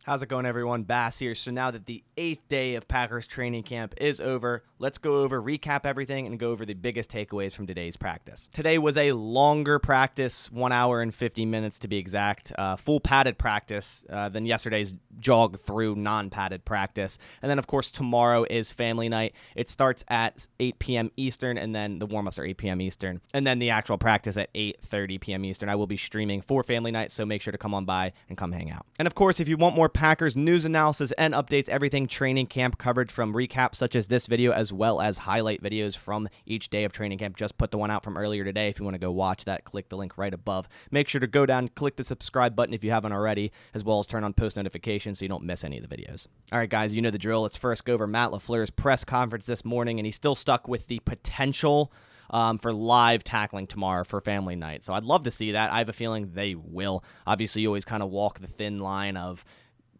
How's it going, everyone? Bass here. So now that the 8th day of Packers training camp is over, let's go over, recap everything, and go over the biggest takeaways from today's practice. Today was a longer practice, 1 hour and 50 minutes to be exact, full padded practice than yesterday's jog through non-padded practice. And then, of course, tomorrow is family night. It starts at 8 p.m. Eastern, and then the warm-ups are 8 p.m. Eastern, and then the actual practice at 8:30 p.m. Eastern. I will be streaming for family night, so make sure to come on by and come hang out. And, of course, if you want more Packers news analysis and updates, everything training camp coverage from recaps such as this video, as well as highlight videos from each day of training camp. Just put the one out from earlier today. If you want to go watch that, click the link right above. Make sure to go down, click the subscribe button if you haven't already, as well as turn on post notifications so you don't miss any of the videos. All right, guys, you know the drill. Let's first go over Matt Lafleur's press conference this morning, and he's still stuck with the potential for live tackling tomorrow for family night. So I'd love to see that. I have a feeling they will. Obviously, you always kind of walk the thin line of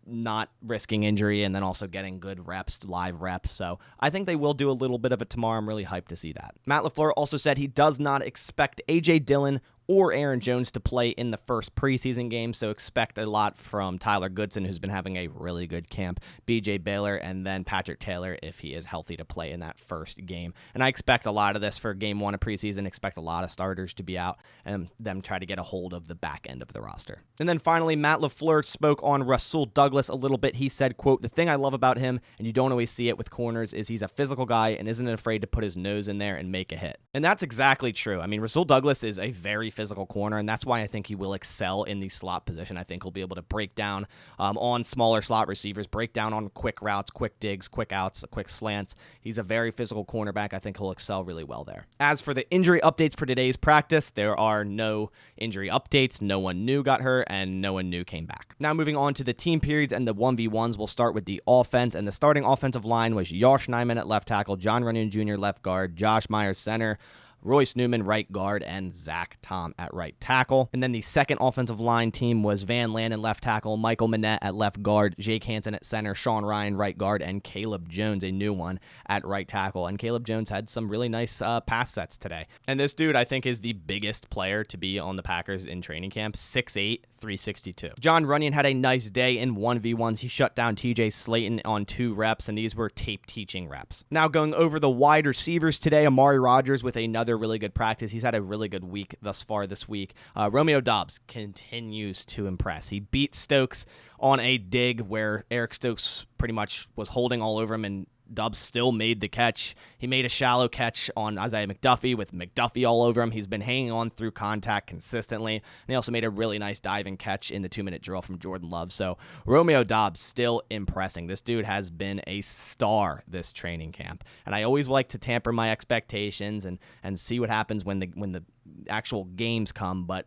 not risking injury and then also getting good reps, live reps. So I think they will do a little bit of it tomorrow. I'm really hyped to see that. Matt Lafleur also said he does not expect A.J. Dillon or Aaron Jones to play in the first preseason game, so expect a lot from Tyler Goodson, who's been having a really good camp, B.J. Baylor, and then Patrick Taylor if he is healthy to play in that first game. And I expect a lot of this for game one of preseason, expect a lot of starters to be out, and them try to get a hold of the back end of the roster. And then finally, Matt Lafleur spoke on Rasul Douglas a little bit. He said, quote, "The thing I love about him, and you don't always see it with corners, is he's a physical guy and isn't afraid to put his nose in there and make a hit." And that's exactly true. I mean, Rasul Douglas is a very physical corner, and that's why I think he will excel in the slot position. I think he'll be able to break down on smaller slot receivers, break down on quick routes, quick digs, quick outs, quick slants. He's a very physical cornerback. I think he'll excel really well there. As for the injury updates for today's practice, there are no injury updates. No one new got hurt, and no one new came back. Now moving on to the team periods and the 1v1s, we'll start with the offense, and the starting offensive line was Josh Nijman at left tackle, John Runyon Jr. left guard, Josh Myers center, Royce Newman, right guard, and Zach Tom at right tackle. And then the second offensive line team was Van Lanen, left tackle, Michael Manette at left guard, Jake Hansen at center, Sean Ryan, right guard, and Caleb Jones, a new one, at right tackle. And Caleb Jones had some really nice pass sets today. And this dude, I think, is the biggest player to be on the Packers in training camp, 6'8", 362. John Runyon had a nice day in 1v1s. He shut down TJ Slayton on 2 reps, and these were tape teaching reps. Now going over the wide receivers today, Amari Rodgers with another really good practice. He's had a really good week thus far this week. Romeo Doubs continues to impress. He beat Stokes on a dig where Eric Stokes pretty much was holding all over him, and Doubs still made the catch. He made a shallow catch on Isaiah McDuffie with McDuffie all over him. He's been hanging on through contact consistently. And he also made a really nice diving catch in the 2-minute drill from Jordan Love. So Romeo Doubs still impressing. This dude has been a star this training camp. And I always like to tamper my expectations and see what happens when the actual games come. But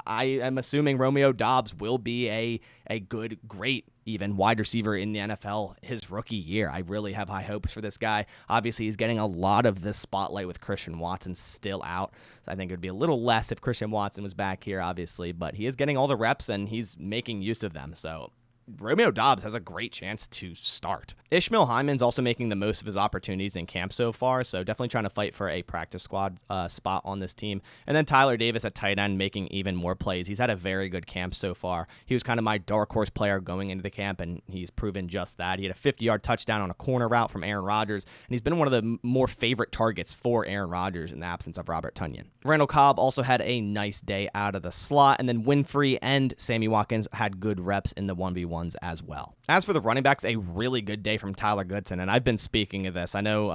I am assuming Romeo Doubs will be a good, great, even wide receiver in the NFL his rookie year. I really have high hopes for this guy. Obviously, he's getting a lot of this spotlight with Christian Watson still out. So I think it would be a little less if Christian Watson was back here, obviously, but he is getting all the reps and he's making use of them. So Romeo Doubs has a great chance to start. Ishmael Hyman's also making the most of his opportunities in camp so far, so definitely trying to fight for a practice squad spot on this team. And then Tyler Davis at tight end making even more plays. He's had a very good camp so far. He was kind of my dark horse player going into the camp, and he's proven just that. He had a 50-yard touchdown on a corner route from Aaron Rodgers, and he's been one of the more favorite targets for Aaron Rodgers in the absence of Robert Tonyan. Randall Cobb also had a nice day out of the slot, and then Winfrey and Sammy Watkins had good reps in the 1v1 as well. As for the running backs, a really good day from Tyler Goodson, and I've been speaking of this. I know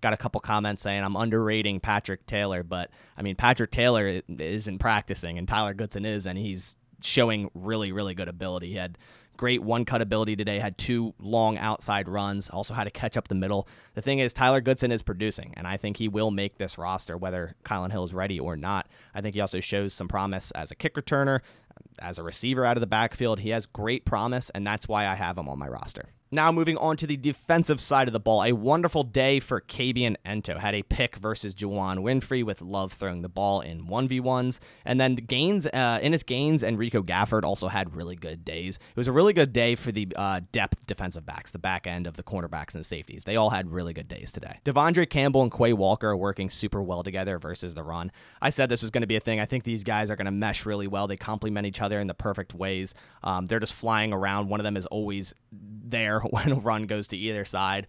got a couple comments saying I'm underrating Patrick Taylor, but I mean, Patrick Taylor isn't practicing, and Tyler Goodson is, and he's showing really, really good ability. He had great one-cut ability today, had 2 long outside runs, also had to catch up the middle. The thing is, Tyler Goodson is producing, and I think he will make this roster, whether Kylan Hill is ready or not. I think he also shows some promise as a kick returner, as a receiver out of the backfield. He has great promise, and that's why I have him on my roster. Now moving on to the defensive side of the ball, a wonderful day for Kabian Ento. Had a pick versus Juwan Winfrey with Love throwing the ball in 1v1s. And then Ennis Gaines and Rico Gafford also had really good days. It was a really good day for the depth defensive backs, the back end of the cornerbacks and safeties. They all had really good days today. Devondre Campbell and Quay Walker are working super well together versus the run. I said this was going to be a thing. I think these guys are going to mesh really well. They complement each other in the perfect ways. They're just flying around. One of them is always there when a run goes to either side.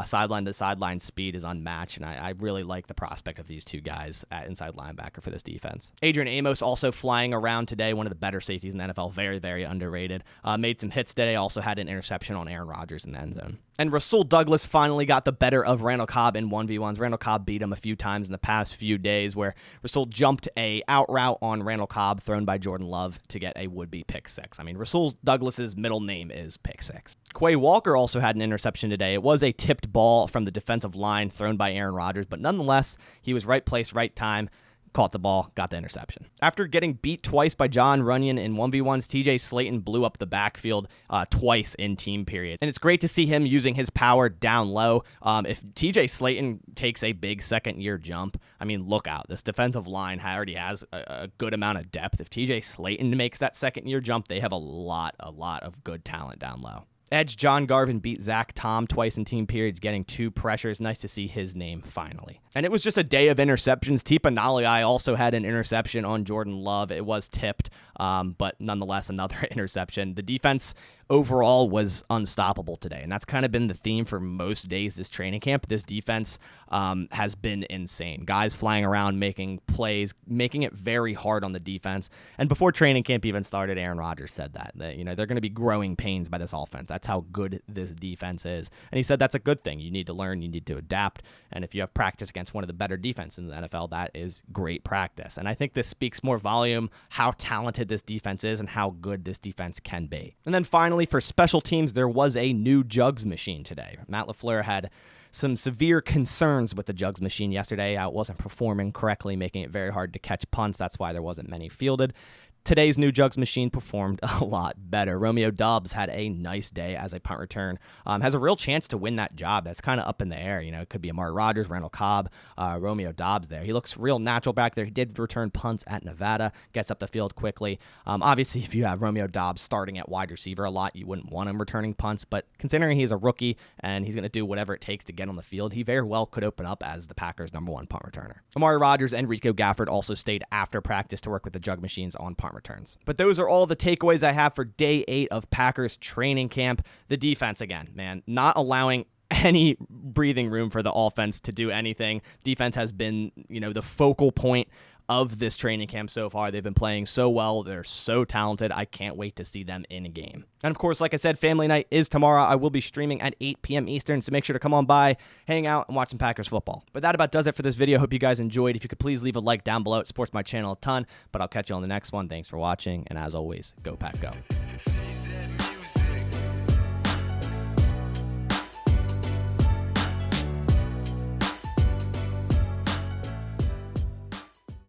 Sideline to sideline speed is unmatched, and I really like the prospect of these two guys at inside linebacker for this defense. Adrian Amos also flying around today, one of the better safeties in the NFL, very, very underrated. Made some hits today, also had an interception on Aaron Rodgers in the end zone. And Rasul Douglas finally got the better of Randall Cobb in 1v1s. Randall Cobb beat him a few times in the past few days where Rasul jumped a out route on Randall Cobb thrown by Jordan Love to get a would-be pick six. I mean, Rasul Douglas's middle name is pick six. Quay Walker also had an interception today. It was a tipped ball from the defensive line thrown by Aaron Rodgers, but nonetheless, he was right place, right time. Caught the ball, got the interception. After getting beat twice by John Runyon in 1v1s, TJ Slayton blew up the backfield twice in team period. And it's great to see him using his power down low. If TJ Slayton takes a big second-year jump, I mean, look out. This defensive line already has a good amount of depth. If TJ Slayton makes that second-year jump, they have a lot of good talent down low. Edge John Garvin beat Zach Tom twice in team periods, getting 2 pressures. Nice to see his name finally. And it was just a day of interceptions. Tipa Nalai also had an interception on Jordan Love. It was tipped, but nonetheless, another interception. The defense overall was unstoppable today, and that's kind of been the theme for most days this training camp. This defense has been insane. Guys flying around, making plays, making it very hard on the defense. And before training camp even started, Aaron Rodgers said that they're going to be growing pains by this offense. That's how good this defense is. And he said that's a good thing. You need to learn, you need to adapt, and if you have practice against one of the better defenses in the NFL, that is great practice. And I think this speaks more volume how talented this defense is and how good this defense can be. And then finally, for special teams, there was a new jugs machine today. Matt Lafleur had some severe concerns with the jugs machine yesterday. It wasn't performing correctly, making it very hard to catch punts. That's why there wasn't many fielded. Today's new jugs machine performed a lot better. Romeo Doubs had a nice day as a punt return. Has a real chance to win that job. That's kind of up in the air. It could be Amari Rodgers, Randall Cobb, Romeo Doubs there. He looks real natural back there. He did return punts at Nevada, gets up the field quickly. Obviously, if you have Romeo Doubs starting at wide receiver a lot, you wouldn't want him returning punts. But considering he's a rookie and he's going to do whatever it takes to get on the field, he very well could open up as the Packers' #1 punt returner. Amari Rodgers and Rico Gafford also stayed after practice to work with the jug machines on punt returns. But those are all the takeaways I have for day 8 of Packers training camp. The defense, again, man, not allowing any breathing room for the offense to do anything. Defense has been, the focal point of this training camp so far. They've been playing so well. They're so talented. I can't wait to see them in a game. And of course, like I said, family night is tomorrow. I will be streaming at 8 p.m. Eastern, so make sure to come on by, hang out, and watch some Packers football. But that about does it for this video. Hope you guys enjoyed. If you could please leave a like down below. It supports my channel a ton, but I'll catch you on the next one. Thanks for watching, and as always, go Pack Go.